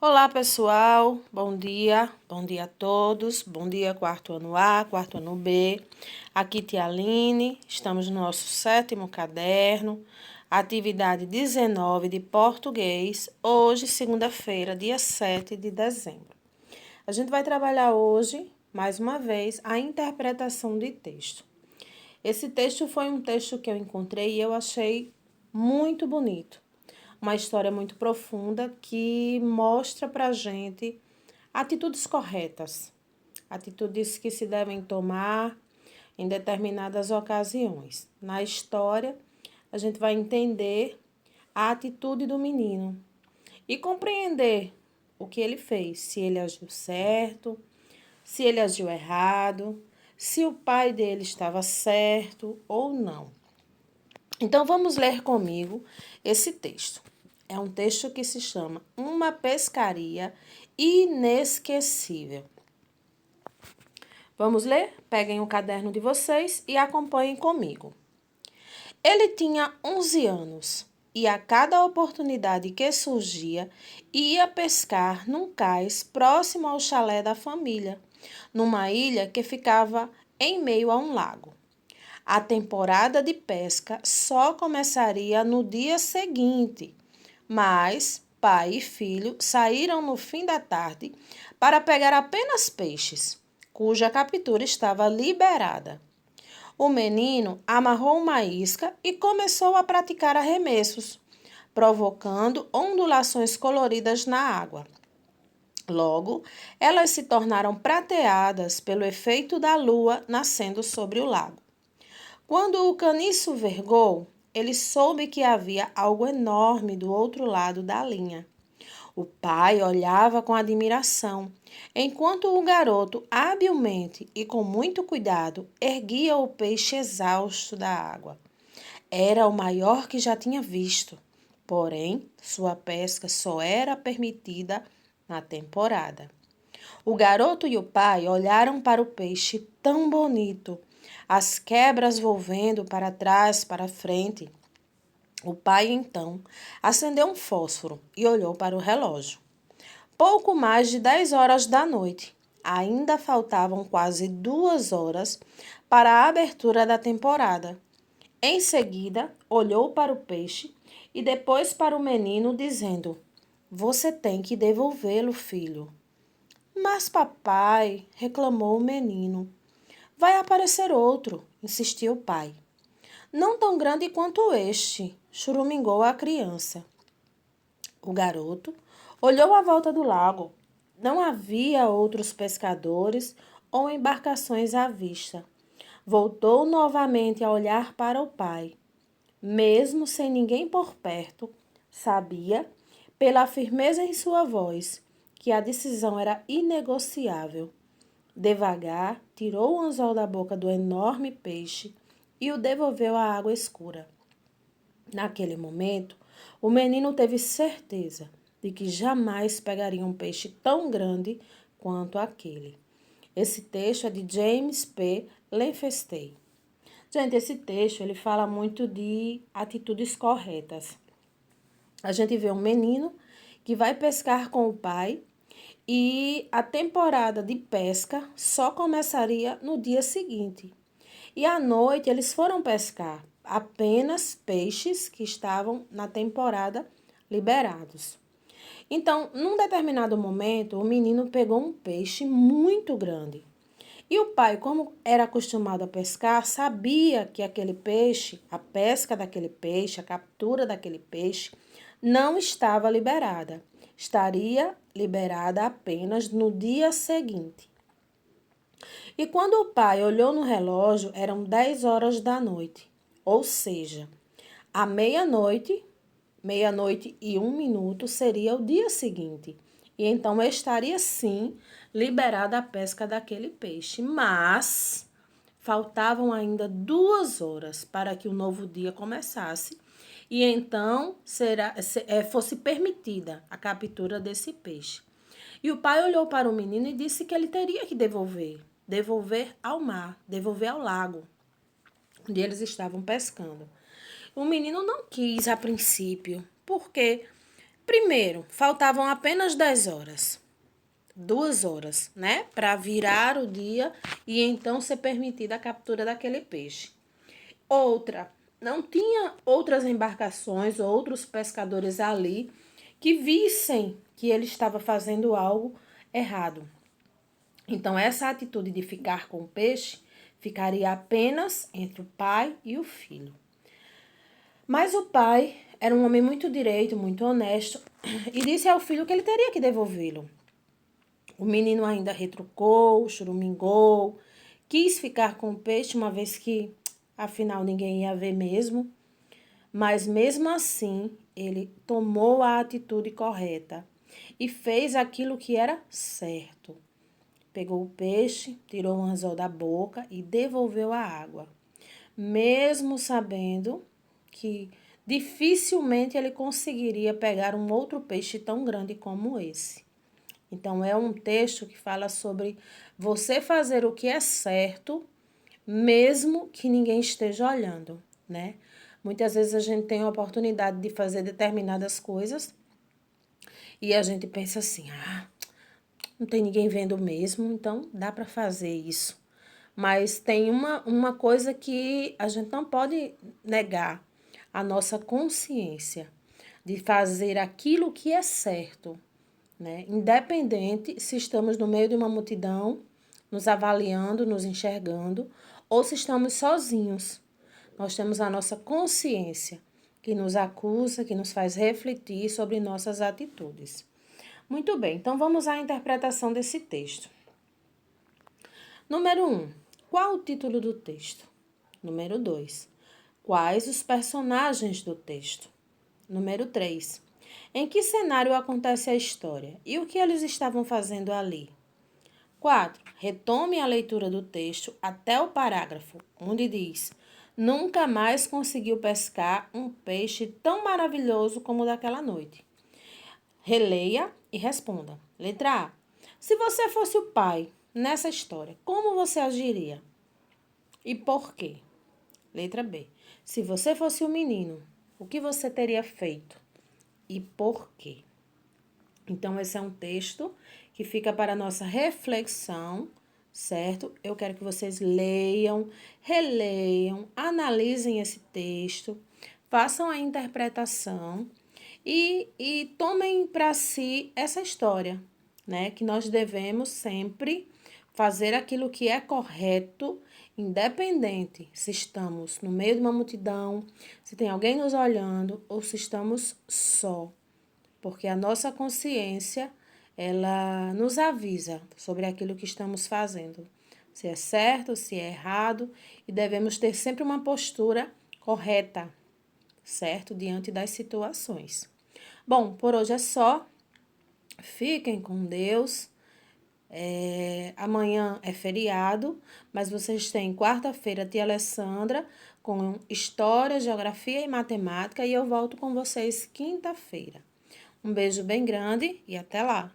Olá, pessoal. Bom dia a todos. Bom dia, quarto ano A, quarto ano B. Aqui, tia Aline. Estamos no nosso 7º caderno, atividade 19 de português. Hoje, segunda-feira, dia 7 de dezembro. A gente vai trabalhar hoje, mais uma vez, a interpretação de texto. Esse texto foi um texto que eu encontrei e eu achei muito bonito. Uma história muito profunda que mostra para a gente atitudes corretas, atitudes que se devem tomar em determinadas ocasiões. Na história, a gente vai entender a atitude do menino e compreender o que ele fez, se ele agiu certo, se ele agiu errado, se o pai dele estava certo ou não. Então, vamos ler comigo esse texto. É um texto que se chama Uma Pescaria Inesquecível. Vamos ler? Peguem o caderno de vocês e acompanhem comigo. Ele tinha 11 anos e a cada oportunidade que surgia, ia pescar num cais próximo ao chalé da família, numa ilha que ficava em meio a um lago. A temporada de pesca só começaria no dia seguinte, mas pai e filho saíram no fim da tarde para pegar apenas peixes, cuja captura estava liberada. O menino amarrou uma isca e começou a praticar arremessos, provocando ondulações coloridas na água. Logo, elas se tornaram prateadas pelo efeito da lua nascendo sobre o lago. Quando o caniço vergou, ele soube que havia algo enorme do outro lado da linha. O pai olhava com admiração, enquanto o garoto, habilmente e com muito cuidado, erguia o peixe exausto da água. Era o maior que já tinha visto, porém, sua pesca só era permitida na temporada. O garoto e o pai olharam para o peixe tão bonito, as quebras volvendo para trás, para frente. O pai, então, acendeu um fósforo e olhou para o relógio. Pouco mais de 10 horas da noite. Ainda faltavam quase 2 horas para a abertura da temporada. Em seguida, olhou para o peixe e depois para o menino, dizendo: "Você tem que devolvê-lo, filho." "Mas, papai", reclamou o menino. "Vai aparecer outro", insistiu o pai. "Não tão grande quanto este", churumingou a criança. O garoto olhou à volta do lago. Não havia outros pescadores ou embarcações à vista. Voltou novamente a olhar para o pai. Mesmo sem ninguém por perto, sabia, pela firmeza em sua voz, que a decisão era inegociável. Devagar, tirou o anzol da boca do enorme peixe e o devolveu à água escura. Naquele momento, o menino teve certeza de que jamais pegaria um peixe tão grande quanto aquele. Esse texto é de James P. Lenfestey. Gente, esse texto ele fala muito de atitudes corretas. A gente vê um menino que vai pescar com o pai e a temporada de pesca só começaria no dia seguinte. E à noite eles foram pescar apenas peixes que estavam na temporada liberados. Então, num determinado momento, o menino pegou um peixe muito grande. E o pai, como era acostumado a pescar, sabia que aquele peixe, a pesca daquele peixe, a captura daquele peixe, não estava liberada. Estaria liberada apenas no dia seguinte. E quando o pai olhou no relógio, eram 10 horas da noite. Ou seja, à meia-noite, meia-noite e 1 minuto seria o dia seguinte. E então estaria sim liberada a pesca daquele peixe. Mas faltavam ainda 2 horas para que o novo dia começasse. E então fosse permitida a captura desse peixe. E o pai olhou para o menino e disse que ele teria que devolver ao mar, devolver ao lago, onde eles estavam pescando. O menino não quis a princípio, porque Primeiro, faltavam apenas 10 horas. 2 horas, né? Para virar o dia e então ser permitida a captura daquele peixe. Outra, não tinha outras embarcações, outros pescadores ali que vissem que ele estava fazendo algo errado. Então, essa atitude de ficar com o peixe ficaria apenas entre o pai e o filho. Mas o pai era um homem muito direito, muito honesto, e disse ao filho que ele teria que devolvê-lo. O menino ainda retrucou, choramingou, quis ficar com o peixe, uma vez que, afinal, ninguém ia ver mesmo. Mas, mesmo assim, ele tomou a atitude correta e fez aquilo que era certo. Pegou o peixe, tirou o anzol da boca e devolveu a água, mesmo sabendo que dificilmente ele conseguiria pegar um outro peixe tão grande como esse. Então, é um texto que fala sobre você fazer o que é certo, mesmo que ninguém esteja olhando, né? Muitas vezes a gente tem a oportunidade de fazer determinadas coisas e a gente pensa assim, não tem ninguém vendo mesmo, então dá para fazer isso. Mas tem uma coisa que a gente não pode negar, a nossa consciência de fazer aquilo que é certo, né? Independente se estamos no meio de uma multidão, nos avaliando, nos enxergando, ou se estamos sozinhos. Nós temos a nossa consciência que nos acusa, que nos faz refletir sobre nossas atitudes. Muito bem, então vamos à interpretação desse texto. Número 1. Qual o título do texto? Número 2. Quais os personagens do texto? Número 3. Em que cenário acontece a história e o que eles estavam fazendo ali? 4. Retome a leitura do texto até o parágrafo, onde diz: nunca mais conseguiu pescar um peixe tão maravilhoso como o daquela noite. Releia e responda. Letra A. Se você fosse o pai nessa história, como você agiria? E por quê? Letra B. Se você fosse o menino, o que você teria feito? E por quê? Então, esse é um texto que fica para a nossa reflexão, certo? Eu quero que vocês leiam, releiam, analisem esse texto, façam a interpretação e tomem para si essa história, né? Que nós devemos sempre fazer aquilo que é correto, independente se estamos no meio de uma multidão, se tem alguém nos olhando ou se estamos só. Porque a nossa consciência, ela nos avisa sobre aquilo que estamos fazendo, se é certo, se é errado, e devemos ter sempre uma postura correta, certo? Diante das situações. Bom, por hoje é só. Fiquem com Deus. Amanhã é feriado, mas vocês têm quarta-feira tia Alessandra com História, Geografia e Matemática e eu volto com vocês quinta-feira. Um beijo bem grande e até lá!